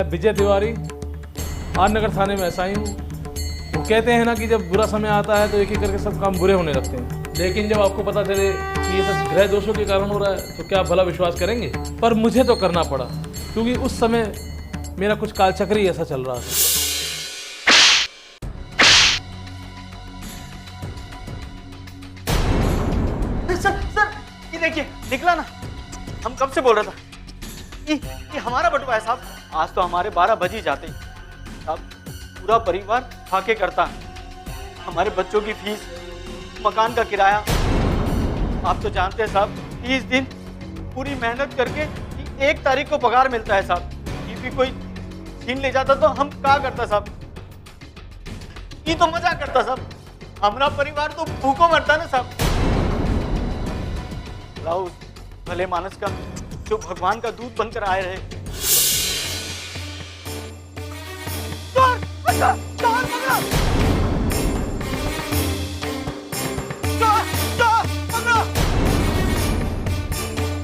Vijay Tiwari, are नगर थाने में SI हूँ। वो कहते हैं ना कि जब बुरा समय आता है तो एक एक करके सब काम बुरे होने लगते हैं, लेकिन जब आपको पता चले कि ये सब ग्रह दोषों के कारण हो रहा है तो क्या आप भला विश्वास करेंगे? पर मुझे तो करना पड़ा, क्योंकि उस समय मेरा कुछ कालचक्र ही ऐसा चल रहा था। सर ये देखिए निकला ना, हम कब से बोल रहा था ये हमारा बटुआ है साहब। आज तो हमारे 12 बज ही जाते हैं साहब। पूरा परिवार खाके करता है, हमारे बच्चों की फीस, मकान का किराया। आप तो जानते हैं साहब 30 दिन पूरी मेहनत करके 1 तारीख को पगार मिलता है साहब। ये भी कोई छीन ले जाता तो हम क्या करता साहब? ये तो मजा करता साहब, हमारा परिवार तो भूखों मरता ना साहब। उस भले मानस का जो भगवान का दूध बनकर आए रहे। चोर! चोर! चोर पकड़ो! चोर! चोर! पकड़ो!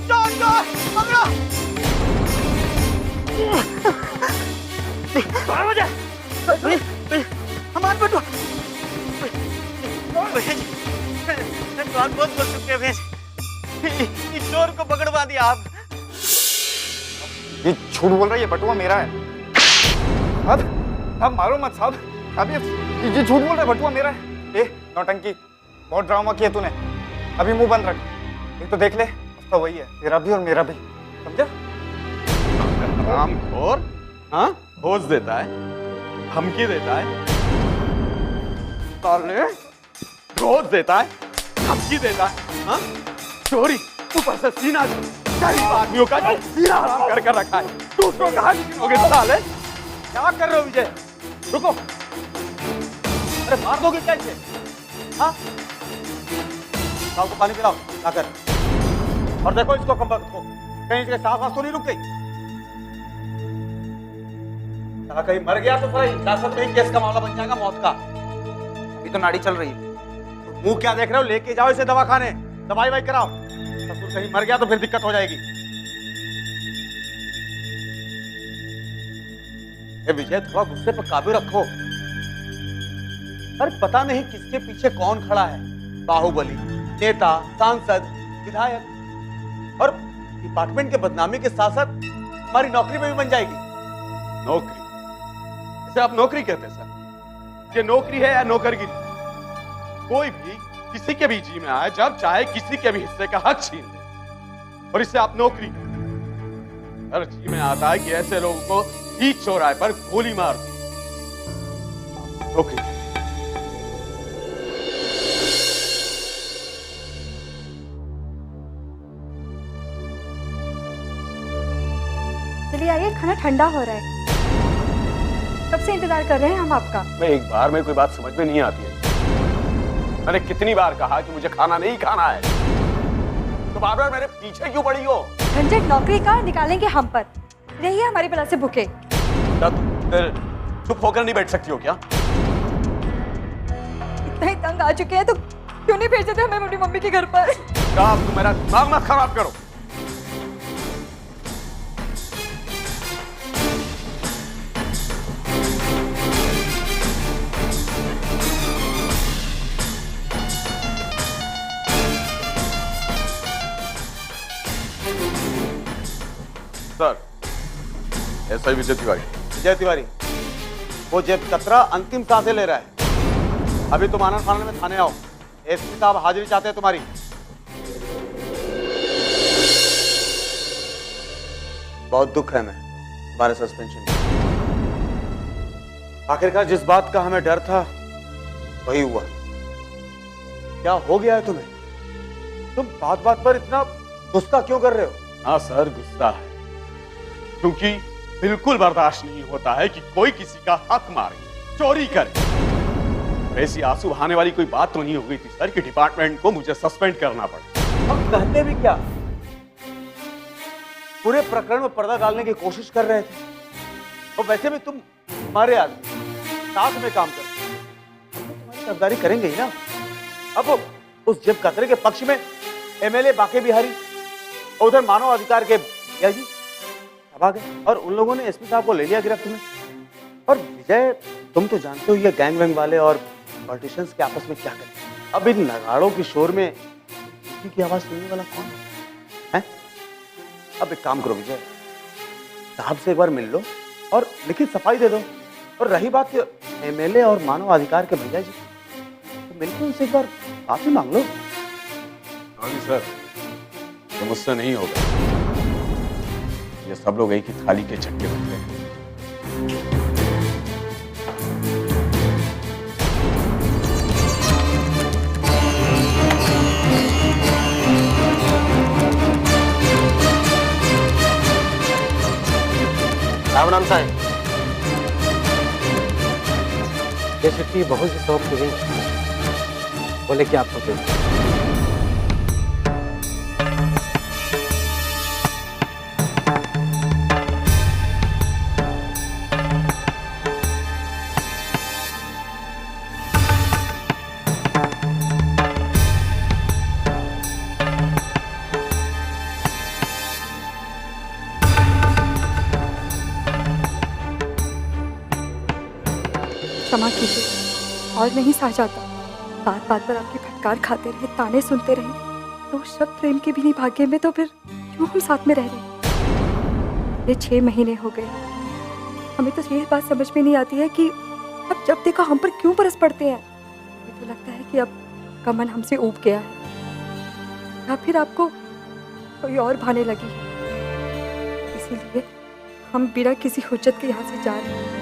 चोर! चोर! पकड़ो! हमारे बटुआ बहुत बहुत बोल चुके हैं। इस चोर को पकड़वा दिया आप। ये झूठ बोल रहा है, ये बटुआ मेरा है। अब मारो मत साहब, अब ये झूठ बोल रहा है, बटुआ मेरा है। नौटंकी, बहुत ड्रामा किया तूने, अभी मुंह बंद रख। ये तो देख ले, तो वही है, तेरा भी और मेरा भी, समझा? हरामखोर, हाँ? घोष देता है, धमकी देता है, साले घोष देता है, धमकी देता है, हाँ? चोरी, ऊपर से सीना, गरीब आदमियों का सीना हराम कर कर रखा है। दूसरों का हक छीनोगे साले? क्या कर रहे हो विजय? रुको, अरे मार दोगे क्या इसे? हाँ? साहब को पानी पिलाओ जाकर, और देखो इसको कंबल को, कहीं इसके सांस तो नहीं रुक गई। कहीं मर गया तो फिर हिरासत में ही केस का मामला बन जाएगा मौत का। अभी तो नाड़ी चल रही है। तो मुंह क्या देख रहे हो? लेके जाओ इसे दवाखाने, दवाई वाई कराओ। ससुर कहीं मर गया तो फिर दिक्कत हो जाएगी। विजय थोड़ा गुस्से पर काबू रखो। अरे पता नहीं किसके पीछे कौन खड़ा है, बाहुबली, नेता, सांसद, विधायक, और डिपार्टमेंट के बदनामी के साथ साथ हमारी नौकरी में भी बन जाएगी। नौकरी? इसे आप नौकरी कहते हैं सर? ये नौकरी है या नौकरगिरी? कोई भी किसी के भी जी में आए, जब चाहे किसी के भी हिस्से का हक छीन ले, और इससे आप नौकरी कहते हैं। हर जी में आता है कि ऐसे लोगों को बीच चौराहे पर गोली मार दी। नौकरी। चलिए आइए, खाना ठंडा हो रहा है। कब से इंतजार कर रहे हैं हम आपका। मैं एक बार में कोई बात समझ में नहीं आती है। मैंने कितनी बार कहा कि मुझे खाना नहीं खाना है, तो बार बार मेरे पीछे क्यों पड़ी हो? झंझट नौकरी का निकालेंगे हम पर, रहिए हमारी बला से भूखे। क्या तुम चुप होकर नहीं बैठ सकती हो क्या? इतना ही तंग आ चुके हैं तो क्यों नहीं भेज देते हमें अपनी मम्मी के घर पर? क्या तुम मेरा दिमाग मत खराब करो। Sir, SI Vijay Tiwari. विजय तिवारी, वो जेब कतरा अंतिम सांसें ले रहा है। अभी तुम आनंद फानंद में थाने आओ, एसपी साहब हाजिरी चाहते हैं तुम्हारी। बहुत दुख है मैं तुम्हारे सस्पेंशन में। आखिरकार जिस बात का हमें डर था वही हुआ। क्या हो गया है तुम्हें? तुम बात बात पर इतना गुस्सा क्यों कर रहे हो? हाँ सर, गुस्सा है, क्योंकि बिल्कुल बर्दाश्त नहीं होता है कि कोई किसी का हक मारे, चोरी करे। ऐसी आंसू बहाने वाली कोई बात तो नहीं हो गई थी सर कि डिपार्टमेंट को मुझे सस्पेंड करना पड़ा। हम कहते भी क्या, पूरे प्रकरण में पर्दा डालने की कोशिश कर रहे थे। और वैसे भी तुम हमारे आदमी, साथ में काम करते, हम तो तुम्हारी सरदारी करेंगे ही ना। अब उस जेब कतरे के पक्ष में एमएलए बाके बिहारी, उधर मानव अधिकार के भैया जी, अब आ गए और उन लोगों ने एसपी साहब को ले लिया गिरफ्त में। और विजय, तुम तो जानते हो ये गैंग वैंग वाले और पॉलिटिशियंस के आपस में क्या करें। अब इन नगाड़ों की शोर में किसी की आवाज सुनने वाला कौन है? अब एक काम करो विजय, साहब से एक बार मिल लो और लिखित सफाई दे दो। और रही बात एमएलए और मानव अधिकार के भैया जी, तो मिलकर उनसे एक बार माफी मांग लो। नहीं सर, तो मुझसे नहीं होगा। ये सब लोग एक ही थाली के चक्के बनते हैं। राम राम साहब, ये चिट्ठी बहुत सी सौंप गई, बोले कि आपको दे दूं। क्षमा कीजिए और नहीं सहा जाता। बात बात पर आपकी फटकार खाते रहे, ताने सुनते रहे, तो शब्द प्रेम के भी नहीं भाग्य में, तो फिर क्यों हम साथ में रह रहे? ये 6 महीने हो गए, हमें तो ये बात समझ में नहीं आती है कि अब जब देखो हम पर क्यों बरस पड़ते हैं। मुझे तो लगता है कि अब का मन हमसे ऊब गया है, या फिर आपको कोई और भाने लगी है, इसीलिए हम बिना किसी हुज्जत के यहाँ से जा रहे हैं।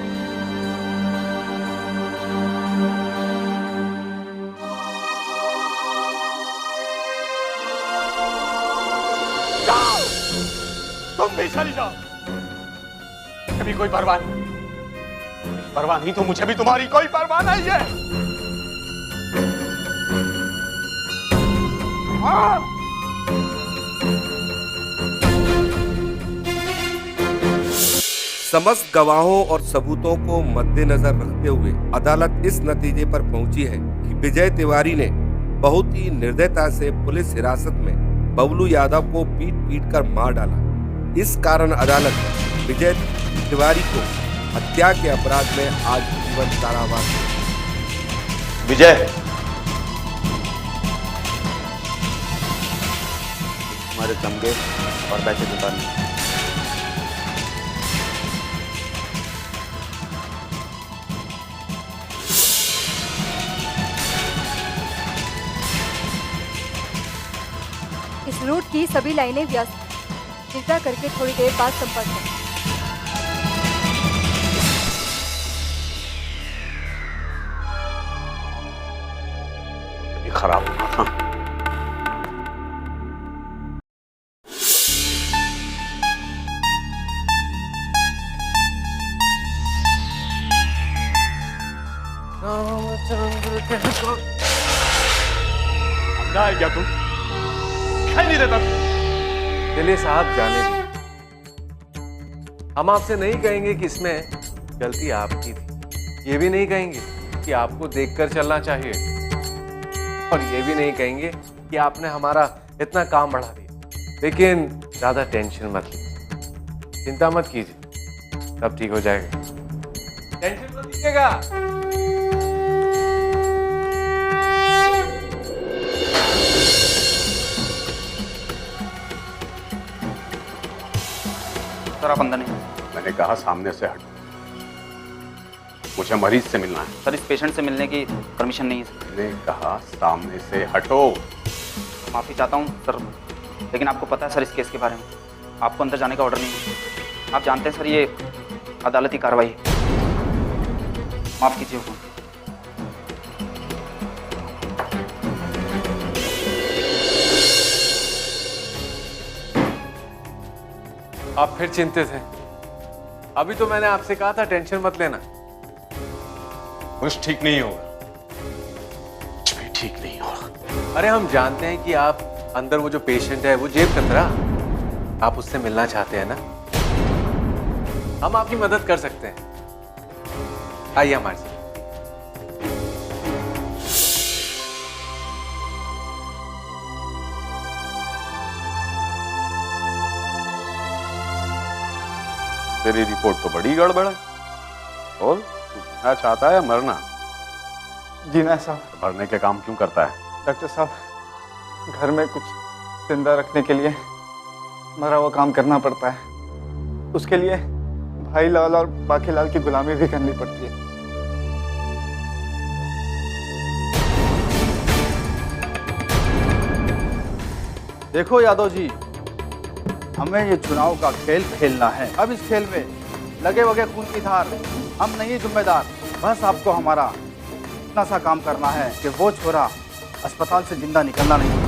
तुम भी चली जाओ, कभी कोई परवाह नहीं। परवाह नहीं तो मुझे भी तुम्हारी कोई परवाह नहीं है। हाँ। समस्त गवाहों और सबूतों को मद्देनजर रखते हुए अदालत इस नतीजे पर पहुंची है कि विजय तिवारी ने बहुत ही निर्दयता से पुलिस हिरासत में बबलू यादव को पीट पीट कर मार डाला। इस कारण अदालत विजय तिवारी को हत्या के अपराध में आजीवन कारावास। विजय, हमारे तमगे और बैठे उतारने। इस रूट की सभी लाइनें व्यस्त, चिंता करके थोड़ी देर बाद संपर्क करें। ये खराब होना था। अंधा है क्या तुम? दिखाई नहीं देता? चलिए साहब, जाने दीजिए। हम आपसे नहीं कहेंगे कि इसमें गलती आपकी थी, ये भी नहीं कहेंगे कि आपको देखकर चलना चाहिए, और ये भी नहीं कहेंगे कि आपने हमारा इतना काम बढ़ा दिया। लेकिन ज्यादा टेंशन मत लीजिए, चिंता मत कीजिए, सब ठीक हो जाएगा। टेंशन मत लीजिएगा। सर आप अंदर नहीं। मैंने कहा सामने से हटो, मुझे मरीज से मिलना है। सर इस पेशेंट से मिलने की परमिशन नहीं है सर। मैंने कहा सामने से हटो। माफ़ी चाहता हूँ सर, लेकिन आपको पता है सर इस केस के बारे में, आपको अंदर जाने का ऑर्डर नहीं है। आप जानते हैं सर ये अदालती कार्रवाई है। माफ़ कीजिए हुकुम। आप फिर चिंतित हैं? अभी तो मैंने आपसे कहा था टेंशन मत लेना। कुछ ठीक नहीं होगा, कुछ भी ठीक नहीं होगा। अरे हम जानते हैं कि आप अंदर वो जो पेशेंट है वो जेब कतरा, आप उससे मिलना चाहते हैं ना, हम आपकी मदद कर सकते हैं। आइए हमारे साथ। तेरी रिपोर्ट तो बड़ी गड़बड़ है। बोल, तू जीना चाहता है या मरना? जीना है साहब। तो मरने के काम क्यों करता है? डॉक्टर साहब, घर में कुछ जिंदा रखने के लिए मरा हुआ काम करना पड़ता है। उसके लिए भाई लाल और बाकी लाल की गुलामी भी करनी पड़ती है। देखो यादव जी, हमें ये चुनाव का खेल खेलना है। अब इस खेल में लगे वगे खून की धार हम नहीं जिम्मेदार। बस आपको हमारा इतना सा काम करना है कि वो छोरा अस्पताल से जिंदा निकलना नहीं।